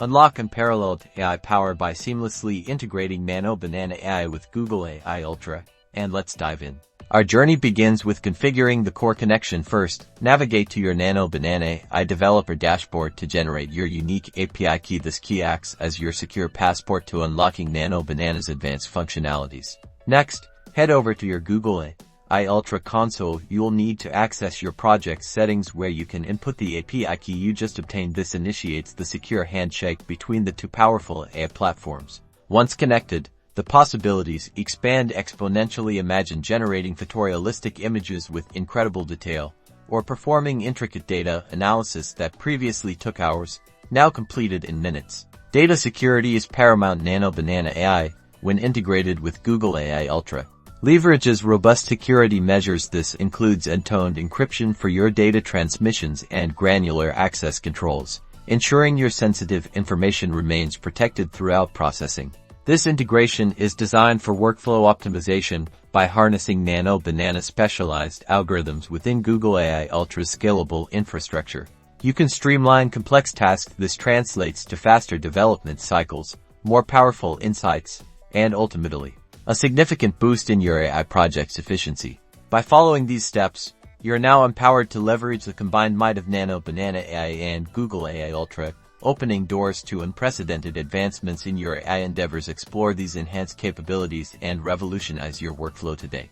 Unlock unparalleled AI power by seamlessly integrating Nano Banana AI with Google AI Ultra, and let's dive in. Our journey begins with configuring the core connection first. Navigate to your Nano Banana AI developer dashboard to generate your unique API key. This key acts as your secure passport to unlocking Nano Banana's advanced functionalities. Next, head over to your Google AI Ultra console. You'll need to access your project settings where you can input the API key you just obtained. This initiates the secure handshake between the two powerful AI platforms. Once connected, the possibilities expand exponentially. Imagine generating photorealistic images with incredible detail, or performing intricate data analysis that previously took hours, now completed in minutes. Data security is paramount. Nano Banana AI, when integrated with Google AI Ultra, leverages robust security measures. This includes end-to-end encryption for your data transmissions and granular access controls, ensuring your sensitive information remains protected throughout processing. This integration is designed for workflow optimization by harnessing Nano Banana's specialized algorithms within Google AI Ultra's scalable infrastructure. You can streamline complex tasks. This translates to faster development cycles, more powerful insights, and ultimately, a significant boost in your AI project's efficiency. By following these steps, you're now empowered to leverage the combined might of Nano Banana AI and Google AI Ultra, opening doors to unprecedented advancements in your AI endeavors. Explore these enhanced capabilities and revolutionize your workflow today.